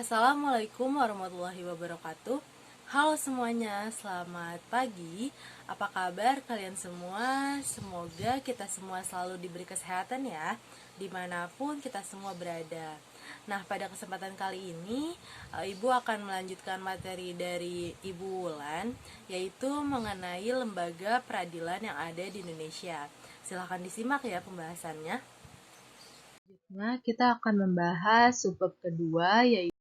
Assalamualaikum warahmatullahi wabarakatuh. Halo semuanya, selamat pagi. Apa kabar kalian semua? Semoga kita semua selalu diberi kesehatan ya, dimanapun kita semua berada. Nah, pada kesempatan kali ini, Ibu akan melanjutkan materi dari Ibu Wulan, yaitu mengenai lembaga peradilan yang ada di Indonesia. Silahkan disimak ya pembahasannya. Selanjutnya kita akan membahas subbab kedua, yaitu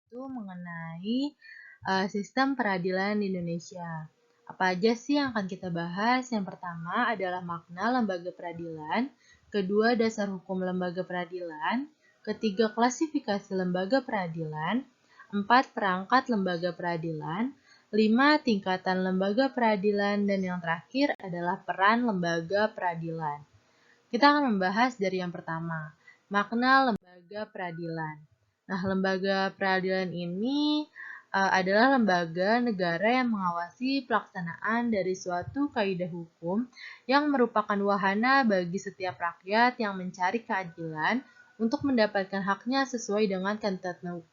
mengenai sistem peradilan di Indonesia. Apa aja sih yang akan kita bahas? Yang pertama adalah makna lembaga peradilan, kedua dasar hukum lembaga peradilan, ketiga klasifikasi lembaga peradilan, empat perangkat lembaga peradilan, lima tingkatan lembaga peradilan, dan yang terakhir adalah peran lembaga peradilan. Kita akan membahas dari yang pertama, makna lembaga peradilan. Nah, lembaga peradilan ini adalah lembaga negara yang mengawasi pelaksanaan dari suatu kaidah hukum yang merupakan wahana bagi setiap rakyat yang mencari keadilan untuk mendapatkan haknya sesuai dengan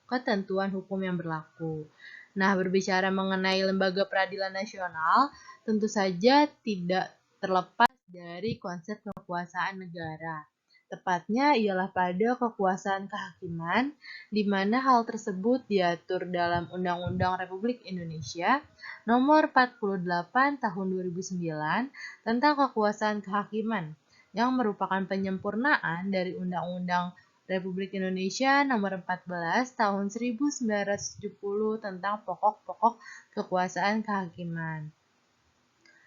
ketentuan hukum yang berlaku. Nah, berbicara mengenai lembaga peradilan nasional, tentu saja tidak terlepas dari konsep kekuasaan negara. Tepatnya ialah pada kekuasaan kehakiman, di mana hal tersebut diatur dalam Undang-Undang Republik Indonesia Nomor 48 Tahun 2009 tentang kekuasaan kehakiman, yang merupakan penyempurnaan dari Undang-Undang Republik Indonesia Nomor 14 Tahun 1970 tentang pokok-pokok kekuasaan kehakiman.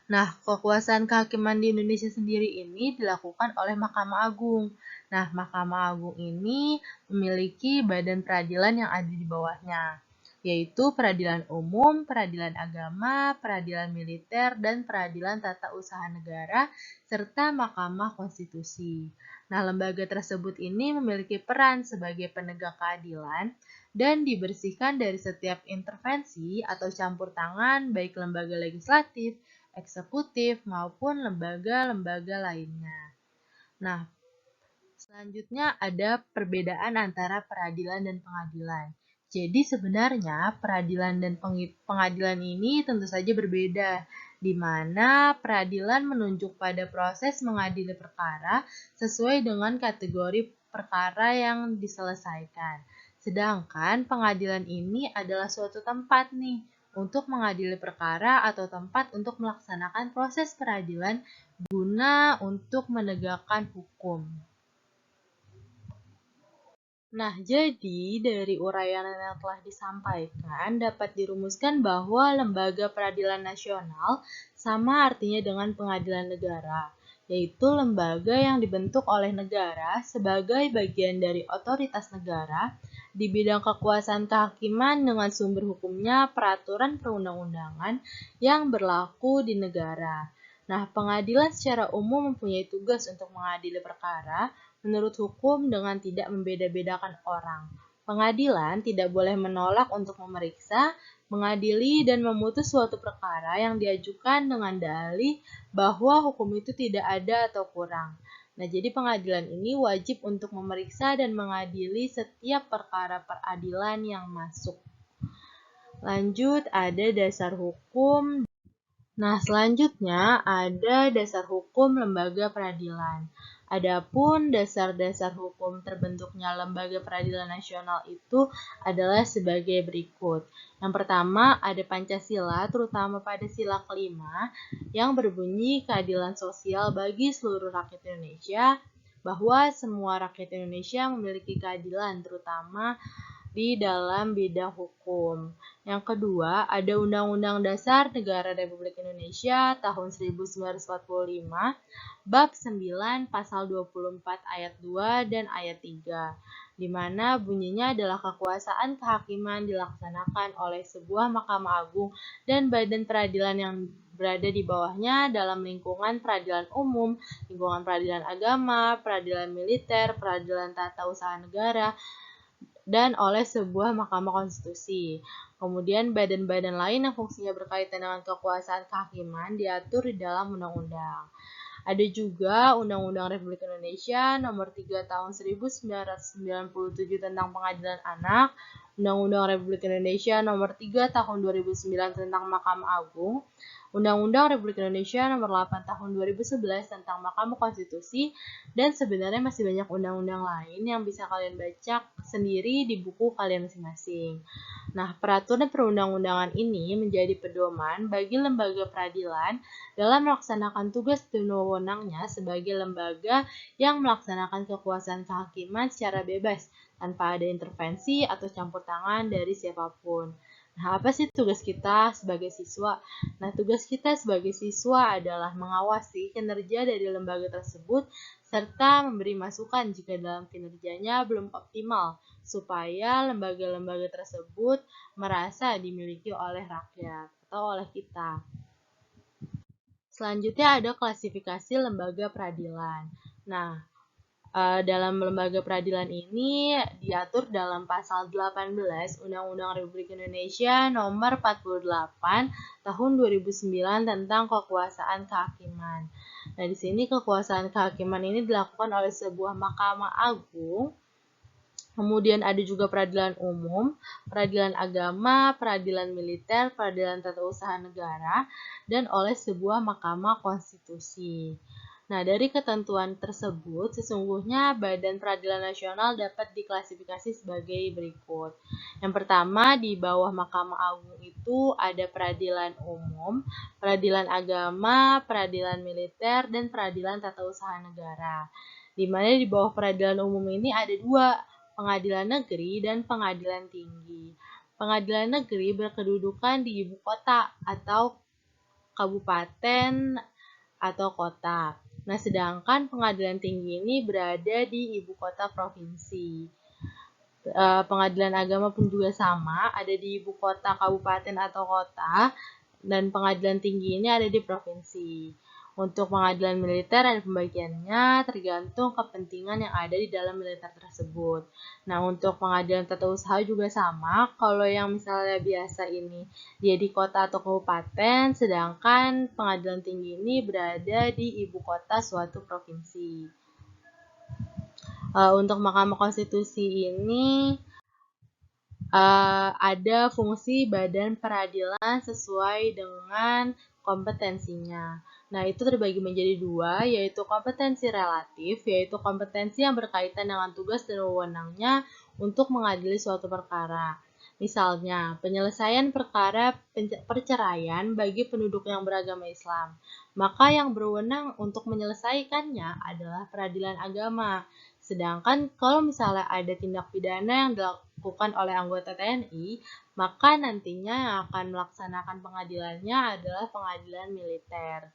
Nah, kekuasaan kehakiman di Indonesia sendiri ini dilakukan oleh Mahkamah Agung. Nah, Mahkamah Agung ini memiliki badan peradilan yang ada di bawahnya, yaitu Peradilan Umum, Peradilan Agama, Peradilan Militer, dan Peradilan Tata Usaha Negara, serta Mahkamah Konstitusi. Nah, lembaga tersebut ini memiliki peran sebagai penegak keadilan dan dibersihkan dari setiap intervensi atau campur tangan baik lembaga legislatif, eksekutif, maupun lembaga-lembaga lainnya. Nah, selanjutnya ada perbedaan antara peradilan dan pengadilan. Jadi sebenarnya peradilan dan pengadilan ini tentu saja berbeda, di mana peradilan menunjuk pada proses mengadili perkara sesuai dengan kategori perkara yang diselesaikan. Sedangkan pengadilan ini adalah suatu tempat nih untuk mengadili perkara atau tempat untuk melaksanakan proses peradilan guna untuk menegakkan hukum. Nah, jadi dari uraian yang telah disampaikan dapat dirumuskan bahwa lembaga peradilan nasional sama artinya dengan pengadilan negara, yaitu lembaga yang dibentuk oleh negara sebagai bagian dari otoritas negara di bidang kekuasaan kehakiman dengan sumber hukumnya peraturan perundang-undangan yang berlaku di negara. Nah, pengadilan secara umum mempunyai tugas untuk mengadili perkara menurut hukum dengan tidak membeda-bedakan orang. Pengadilan tidak boleh menolak untuk memeriksa, mengadili, dan memutus suatu perkara yang diajukan dengan dalih bahwa hukum itu tidak ada atau kurang. Nah, jadi pengadilan ini wajib untuk memeriksa dan mengadili setiap perkara peradilan yang masuk. Lanjut, ada dasar hukum. Nah, selanjutnya ada dasar hukum lembaga peradilan. Adapun dasar-dasar hukum terbentuknya lembaga peradilan nasional itu adalah sebagai berikut. Yang pertama ada Pancasila, terutama pada sila kelima, yang berbunyi keadilan sosial bagi seluruh rakyat Indonesia, bahwa semua rakyat Indonesia memiliki keadilan, terutama di dalam bidang hukum. Yang kedua, ada Undang-Undang Dasar Negara Republik Indonesia tahun 1945, bab 9 pasal 24 ayat 2 dan ayat 3, di mana bunyinya adalah kekuasaan kehakiman dilaksanakan oleh sebuah Mahkamah Agung dan badan peradilan yang berada di bawahnya dalam lingkungan peradilan umum, lingkungan peradilan agama, peradilan militer, peradilan tata usaha negara, dan oleh sebuah Mahkamah Konstitusi. Kemudian badan-badan lain yang fungsinya berkaitan dengan kekuasaan kehakiman diatur di dalam undang-undang. Ada juga Undang-Undang Republik Indonesia Nomor 3 Tahun 1997 tentang Pengadilan Anak, Undang-Undang Republik Indonesia Nomor 3 Tahun 2009 tentang Mahkamah Agung, Undang-Undang Republik Indonesia Nomor 8 Tahun 2011 tentang Mahkamah Konstitusi, dan sebenarnya masih banyak undang-undang lain yang bisa kalian baca sendiri di buku kalian masing-masing. Nah, peraturan perundang-undangan ini menjadi pedoman bagi lembaga peradilan dalam melaksanakan tugas dan wewenangnya sebagai lembaga yang melaksanakan kekuasaan kehakiman secara bebas tanpa ada intervensi atau campur tangan dari siapapun. Nah, apa sih tugas kita sebagai siswa? Nah, tugas kita sebagai siswa adalah mengawasi kinerja dari lembaga tersebut serta memberi masukan jika dalam kinerjanya belum optimal, supaya lembaga-lembaga tersebut merasa dimiliki oleh rakyat atau oleh kita. Selanjutnya ada klasifikasi lembaga peradilan. Nah, dalam lembaga peradilan ini diatur dalam pasal 18 Undang-Undang Republik Indonesia Nomor 48 Tahun 2009 tentang kekuasaan kehakiman. Nah, di sini kekuasaan kehakiman ini dilakukan oleh sebuah Mahkamah Agung. Kemudian ada juga peradilan umum, peradilan agama, peradilan militer, peradilan tata usaha negara, dan oleh sebuah Mahkamah Konstitusi. Nah, dari ketentuan tersebut, sesungguhnya Badan Peradilan Nasional dapat diklasifikasi sebagai berikut. Yang pertama, di bawah Mahkamah Agung itu ada peradilan umum, peradilan agama, peradilan militer, dan peradilan tata usaha negara. Di mana di bawah peradilan umum ini ada dua, pengadilan negeri dan pengadilan tinggi. Pengadilan negeri berkedudukan di ibu kota atau kabupaten atau kota. Nah, sedangkan pengadilan tinggi ini berada di ibu kota provinsi. Pengadilan agama pun juga sama, ada di ibu kota, kabupaten atau kota, dan pengadilan tinggi ini ada di provinsi. Untuk pengadilan militer dan pembagiannya tergantung kepentingan yang ada di dalam militer tersebut. Nah, untuk pengadilan tata usaha juga sama. Kalau yang misalnya biasa ini dia di kota atau kabupaten, sedangkan pengadilan tinggi ini berada di ibu kota suatu provinsi. Untuk Mahkamah Konstitusi ini ada fungsi badan peradilan sesuai dengan kompetensinya. Nah, itu terbagi menjadi dua, yaitu kompetensi relatif, yaitu kompetensi yang berkaitan dengan tugas dan wewenangnya untuk mengadili suatu perkara. Misalnya, penyelesaian perkara perceraian bagi penduduk yang beragama Islam. Maka yang berwenang untuk menyelesaikannya adalah peradilan agama. Sedangkan kalau misalnya ada tindak pidana yang dilakukan oleh anggota TNI, maka nantinya yang akan melaksanakan pengadilannya adalah pengadilan militer.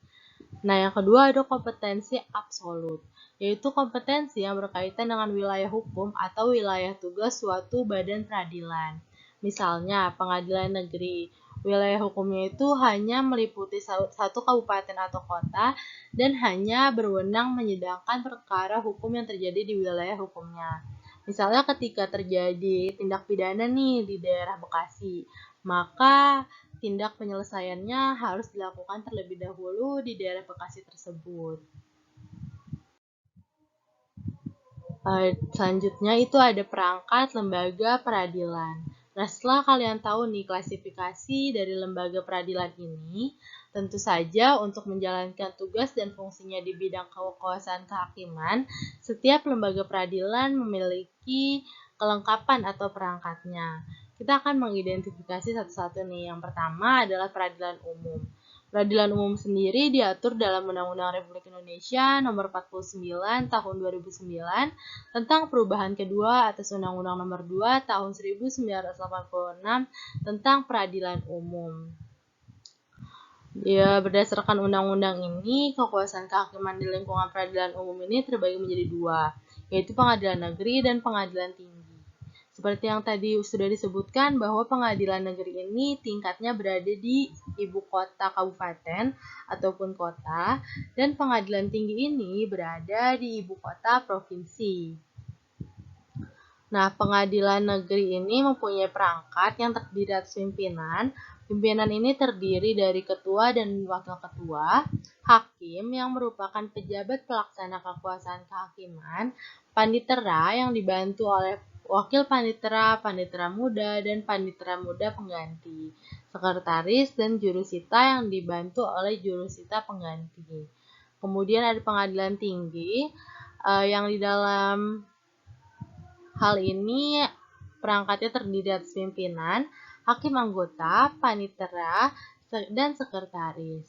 Nah, yang kedua ada kompetensi absolut, yaitu kompetensi yang berkaitan dengan wilayah hukum atau wilayah tugas suatu badan peradilan. Misalnya, pengadilan negeri. Wilayah hukumnya itu hanya meliputi satu kabupaten atau kota dan hanya berwenang menyidangkan perkara hukum yang terjadi di wilayah hukumnya. Misalnya ketika terjadi tindak pidana nih di daerah Bekasi, maka tindak penyelesaiannya harus dilakukan terlebih dahulu di daerah Bekasi tersebut. Selanjutnya itu ada perangkat lembaga peradilan. Nah, setelah kalian tahu nih klasifikasi dari lembaga peradilan ini, tentu saja untuk menjalankan tugas dan fungsinya di bidang kekuasaan kehakiman, setiap lembaga peradilan memiliki kelengkapan atau perangkatnya. Kita akan mengidentifikasi satu-satu nih. Yang pertama adalah peradilan umum. Peradilan umum sendiri diatur dalam Undang-Undang Republik Indonesia Nomor 49 Tahun 2009 tentang perubahan kedua atas Undang-Undang Nomor 2 Tahun 1986 tentang peradilan umum. Ya, berdasarkan undang-undang ini, kekuasaan kehakiman di lingkungan peradilan umum ini terbagi menjadi dua, yaitu pengadilan negeri dan pengadilan tinggi. Seperti yang tadi sudah disebutkan bahwa pengadilan negeri ini tingkatnya berada di ibu kota kabupaten ataupun kota, dan pengadilan tinggi ini berada di ibu kota provinsi. Nah, pengadilan negeri ini mempunyai perangkat yang terdiri atas pimpinan, Pimpinan ini terdiri dari ketua dan wakil ketua, hakim yang merupakan pejabat pelaksana kekuasaan kehakiman, panitera yang dibantu oleh wakil panitera, panitera muda, dan panitera muda pengganti, sekretaris dan jurusita yang dibantu oleh jurusita pengganti. Kemudian ada pengadilan tinggi yang di dalam hal ini perangkatnya terdiri atas pimpinan, hakim anggota, panitera, dan sekretaris.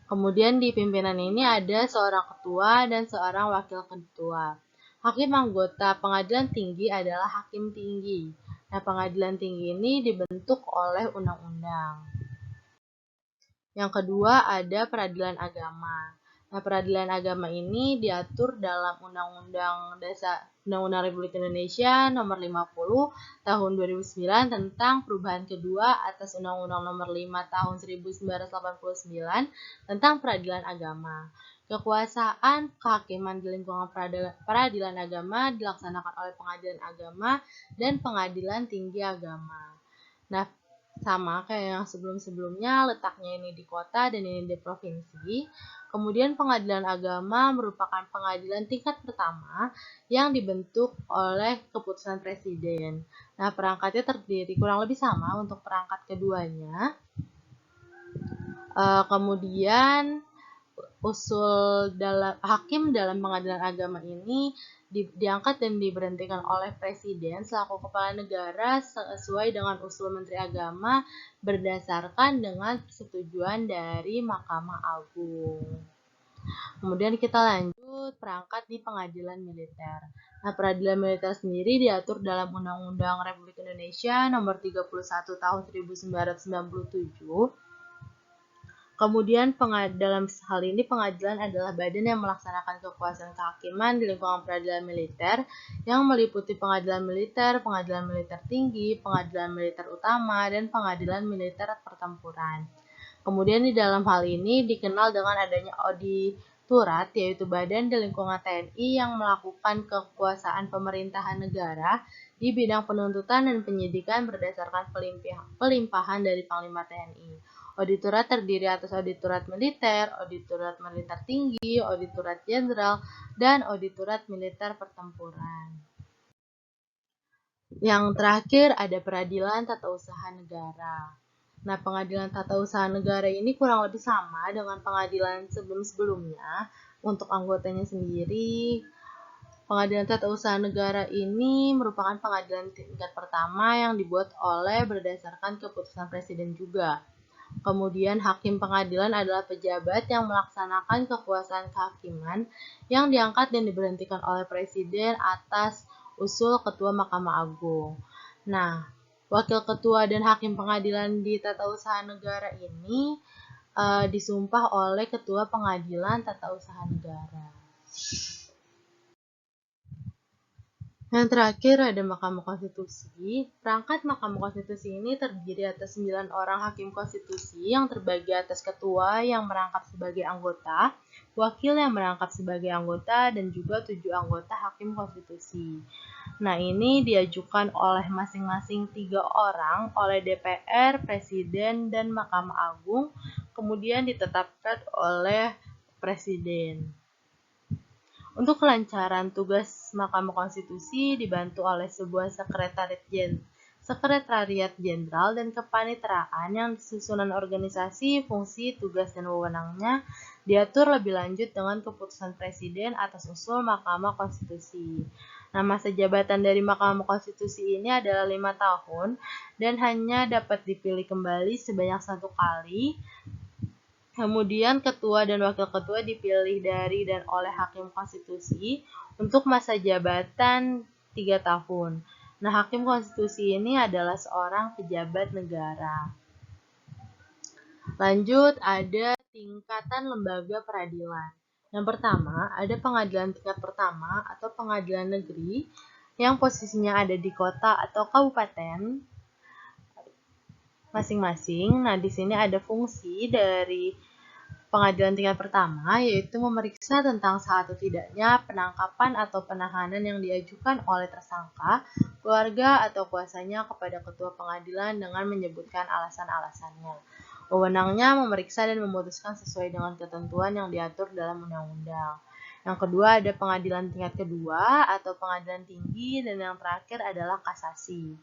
Kemudian di pimpinan ini ada seorang ketua dan seorang wakil ketua. Hakim anggota pengadilan tinggi adalah hakim tinggi. Nah, pengadilan tinggi ini dibentuk oleh undang-undang. Yang kedua ada peradilan agama. Nah, peradilan agama ini diatur dalam Undang-Undang Republik Indonesia Nomor 50 Tahun 2009 tentang perubahan kedua atas Undang-Undang Nomor 5 Tahun 1989 tentang peradilan agama. Kekuasaan kehakiman di lingkungan peradilan agama dilaksanakan oleh pengadilan agama dan pengadilan tinggi agama. Nah, sama kayak yang sebelum-sebelumnya, letaknya ini di kota dan ini di provinsi. Kemudian pengadilan agama merupakan pengadilan tingkat pertama yang dibentuk oleh keputusan presiden. Nah, perangkatnya terdiri kurang lebih sama untuk perangkat keduanya. Kemudian usul hakim dalam pengadilan agama ini diangkat dan diberhentikan oleh presiden selaku kepala negara sesuai dengan usul Menteri Agama berdasarkan dengan persetujuan dari Mahkamah Agung. Kemudian kita lanjut perangkat di pengadilan militer. Nah, peradilan militer sendiri diatur dalam Undang-Undang Republik Indonesia Nomor 31 Tahun 1997. Kemudian dalam hal ini pengadilan adalah badan yang melaksanakan kekuasaan kehakiman di lingkungan peradilan militer yang meliputi pengadilan militer tinggi, pengadilan militer utama, dan pengadilan militer pertempuran. Kemudian di dalam hal ini dikenal dengan adanya auditorat, yaitu badan di lingkungan TNI yang melakukan kekuasaan pemerintahan negara di bidang penuntutan dan penyidikan berdasarkan pelimpahan dari Panglima TNI. Auditorat terdiri atas auditorat militer tinggi, auditorat jenderal, dan auditorat militer pertempuran. Yang terakhir ada peradilan tata usaha negara. Nah, pengadilan tata usaha negara ini kurang lebih sama dengan pengadilan sebelum-sebelumnya. Untuk anggotanya sendiri, pengadilan tata usaha negara ini merupakan pengadilan tingkat pertama yang dibuat oleh berdasarkan keputusan presiden juga. Kemudian hakim pengadilan adalah pejabat yang melaksanakan kekuasaan kehakiman yang diangkat dan diberhentikan oleh presiden atas usul ketua Mahkamah Agung. Nah, wakil ketua dan hakim pengadilan di tata usaha negara ini disumpah oleh ketua pengadilan tata usaha negara. Yang terakhir ada Mahkamah Konstitusi. Perangkat Mahkamah Konstitusi ini terdiri atas 9 orang hakim konstitusi yang terbagi atas ketua yang merangkap sebagai anggota, wakil yang merangkap sebagai anggota, dan juga 7 anggota hakim konstitusi. Nah, ini diajukan oleh masing-masing 3 orang oleh DPR, Presiden, dan Mahkamah Agung, kemudian ditetapkan oleh Presiden. Untuk kelancaran tugas Mahkamah Konstitusi dibantu oleh sebuah sekretariat jenderal dan kepaniteraan yang susunan organisasi, fungsi, tugas, dan wewenangnya diatur lebih lanjut dengan keputusan Presiden atas usul Mahkamah Konstitusi. Nah, masa jabatan dari Mahkamah Konstitusi ini adalah 5 tahun dan hanya dapat dipilih kembali sebanyak 1 kali. Kemudian ketua dan wakil ketua dipilih dari dan oleh hakim konstitusi untuk masa jabatan 3 tahun. Nah, hakim konstitusi ini adalah seorang pejabat negara. Lanjut, ada tingkatan lembaga peradilan. Yang pertama, ada pengadilan tingkat pertama atau pengadilan negeri yang posisinya ada di kota atau kabupaten masing-masing. Nah, di sini ada fungsi dari Pengadilan tingkat pertama yaitu memeriksa tentang sah atau tidaknya penangkapan atau penahanan yang diajukan oleh tersangka, keluarga, atau kuasanya kepada ketua pengadilan dengan menyebutkan alasan-alasannya. Wewenangnya memeriksa dan memutuskan sesuai dengan ketentuan yang diatur dalam undang-undang. Yang kedua ada pengadilan tingkat kedua atau pengadilan tinggi, dan yang terakhir adalah kasasi.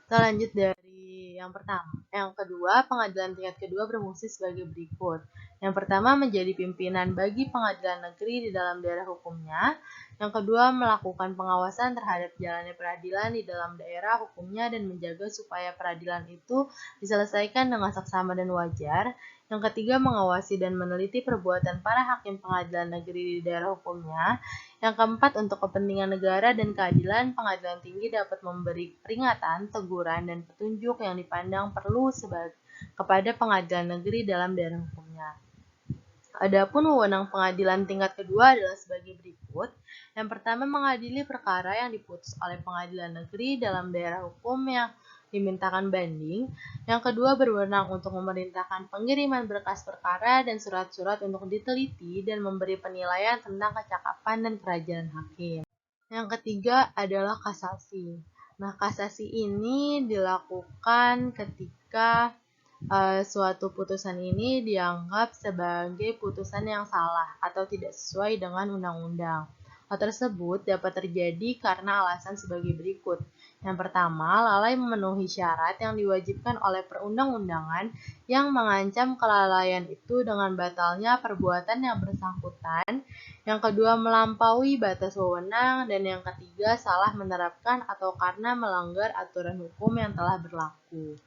Kita lanjut dari yang pertama. Yang kedua, pengadilan tingkat kedua berfungsi sebagai berikut. Yang pertama, menjadi pimpinan bagi pengadilan negeri di dalam daerah hukumnya. Yang kedua, melakukan pengawasan terhadap jalannya peradilan di dalam daerah hukumnya dan menjaga supaya peradilan itu diselesaikan dengan seksama dan wajar. Yang ketiga, mengawasi dan meneliti perbuatan para hakim pengadilan negeri di daerah hukumnya. Yang keempat, untuk kepentingan negara dan keadilan, pengadilan tinggi dapat memberi peringatan, teguran, dan petunjuk yang dipandang perlu kepada pengadilan negeri dalam daerah hukumnya. Adapun wewenang pengadilan tingkat kedua adalah sebagai berikut. Yang pertama, mengadili perkara yang diputus oleh pengadilan negeri dalam daerah hukum yang dimintakan banding. Yang kedua, berwenang untuk memerintahkan pengiriman berkas perkara dan surat-surat untuk diteliti dan memberi penilaian tentang kecakapan dan kerajinan hakim. Yang ketiga adalah kasasi. Nah, kasasi ini dilakukan ketika suatu putusan ini dianggap sebagai putusan yang salah atau tidak sesuai dengan undang-undang. Hal tersebut dapat terjadi karena alasan sebagai berikut. Yang pertama, lalai memenuhi syarat yang diwajibkan oleh perundang-undangan yang mengancam kelalaian itu dengan batalnya perbuatan yang bersangkutan. Yang kedua, melampaui batas wewenang. Dan yang ketiga, salah menerapkan atau karena melanggar aturan hukum yang telah berlaku.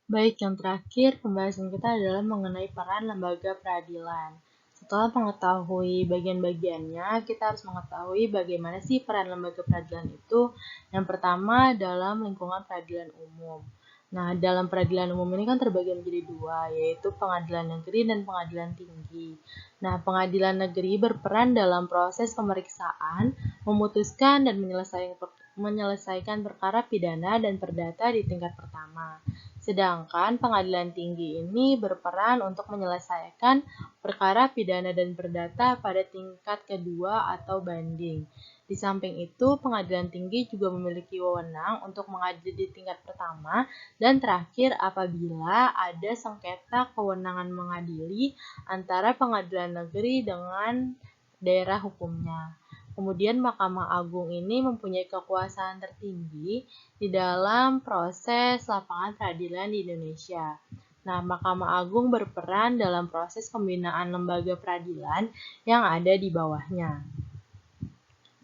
Baik, yang terakhir pembahasan kita adalah mengenai peran lembaga peradilan. Setelah mengetahui bagian-bagiannya, kita harus mengetahui bagaimana sih peran lembaga peradilan itu. Yang pertama, dalam lingkungan peradilan umum. Nah, dalam peradilan umum ini kan terbagi menjadi dua, yaitu pengadilan negeri dan pengadilan tinggi. Nah, pengadilan negeri berperan dalam proses pemeriksaan, memutuskan dan menyelesaikan perkara pidana dan perdata di tingkat pertama. Sedangkan pengadilan tinggi ini berperan untuk menyelesaikan perkara pidana dan perdata pada tingkat kedua atau banding. Di samping itu, pengadilan tinggi juga memiliki wewenang untuk mengadili di tingkat pertama dan terakhir apabila ada sengketa kewenangan mengadili antara pengadilan negeri dengan daerah hukumnya. Kemudian Mahkamah Agung ini mempunyai kekuasaan tertinggi di dalam proses lapangan peradilan di Indonesia. Nah, Mahkamah Agung berperan dalam proses pembinaan lembaga peradilan yang ada di bawahnya.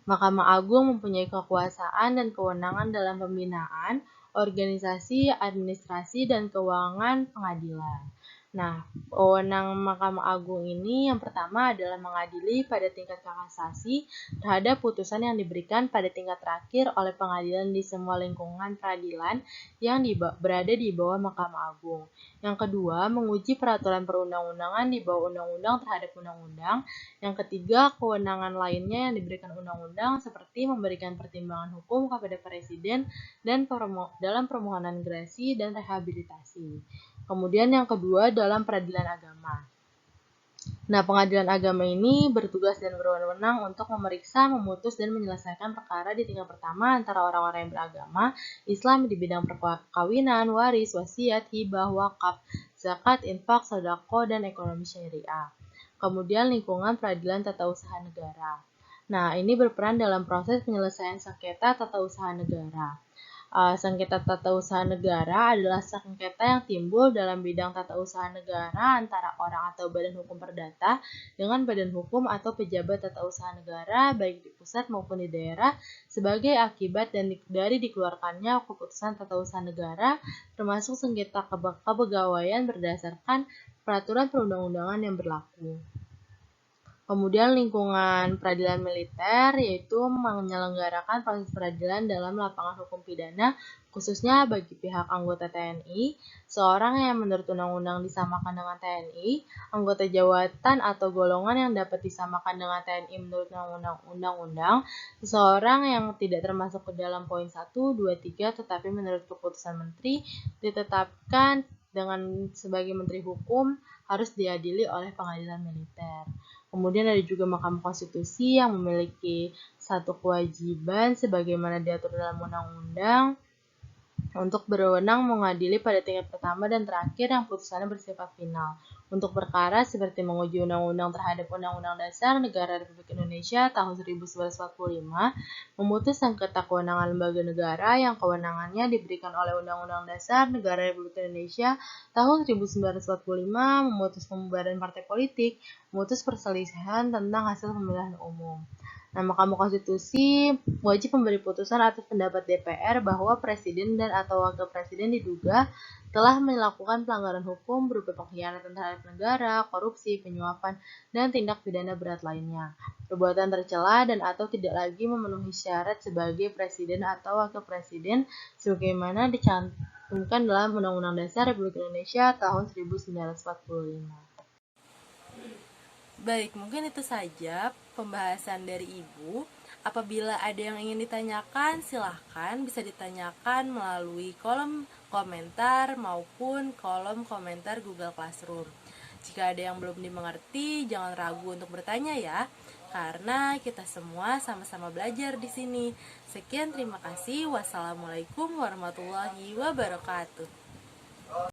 Mahkamah Agung mempunyai kekuasaan dan kewenangan dalam pembinaan, organisasi, administrasi, dan keuangan pengadilan. Nah, wewenang Mahkamah Agung ini yang pertama adalah mengadili pada tingkat kasasi terhadap putusan yang diberikan pada tingkat terakhir oleh pengadilan di semua lingkungan peradilan yang berada di bawah Mahkamah Agung. Yang kedua, menguji peraturan perundang-undangan di bawah undang-undang terhadap undang-undang. Yang ketiga, kewenangan lainnya yang diberikan undang-undang seperti memberikan pertimbangan hukum kepada Presiden dan dalam permohonan gerasi dan rehabilitasi. Kemudian yang kedua dalam peradilan agama. Nah, pengadilan agama ini bertugas dan berwenang untuk memeriksa, memutus, dan menyelesaikan perkara di tingkat pertama antara orang-orang yang beragama Islam di bidang perkawinan, waris, wasiat, hibah, wakaf, zakat, infak, sedekah, dan ekonomi syariah. Kemudian lingkungan peradilan tata usaha negara. Nah, ini berperan dalam proses penyelesaian sengketa tata usaha negara. Sengketa tata usaha negara adalah sengketa yang timbul dalam bidang tata usaha negara antara orang atau badan hukum perdata dengan badan hukum atau pejabat tata usaha negara baik di pusat maupun di daerah sebagai akibat dari dikeluarkannya keputusan tata usaha negara, termasuk sengketa kepegawaian berdasarkan peraturan perundang-undangan yang berlaku. Kemudian lingkungan peradilan militer yaitu menyelenggarakan proses peradilan dalam lapangan hukum pidana khususnya bagi pihak anggota TNI, seorang yang menurut undang-undang disamakan dengan TNI, anggota jawatan atau golongan yang dapat disamakan dengan TNI menurut undang-undang, seseorang yang tidak termasuk ke dalam poin 1, 2, 3 tetapi menurut keputusan menteri ditetapkan dengan sebagai Menteri Hukum harus diadili oleh pengadilan militer. Kemudian ada juga Mahkamah Konstitusi yang memiliki satu kewajiban sebagaimana diatur dalam undang-undang untuk berwenang mengadili pada tingkat pertama dan terakhir yang putusannya bersifat final. Untuk perkara seperti menguji undang-undang terhadap Undang-Undang Dasar Negara Republik Indonesia tahun 1945, memutus sengketa kewenangan lembaga negara yang kewenangannya diberikan oleh Undang-Undang Dasar Negara Republik Indonesia tahun 1945, memutus pembubaran partai politik, memutus perselisihan tentang hasil pemilihan umum. Nah, Mahkamah Konstitusi wajib memberi putusan atas pendapat DPR bahwa presiden dan atau wakil presiden diduga telah melakukan pelanggaran hukum berupa pengkhianatan terhadap negara, korupsi, penyuapan, dan tindak pidana berat lainnya. Perbuatan tercela dan atau tidak lagi memenuhi syarat sebagai presiden atau wakil presiden sebagaimana dicantumkan dalam Undang-Undang Dasar Republik Indonesia tahun 1945. Baik, mungkin itu saja pembahasan dari Ibu. Apabila ada yang ingin ditanyakan, silahkan bisa ditanyakan melalui kolom komentar maupun kolom komentar Google Classroom. Jika ada yang belum dimengerti, jangan ragu untuk bertanya ya, karena kita semua sama-sama belajar di sini. Sekian, terima kasih. Wassalamualaikum warahmatullahi wabarakatuh.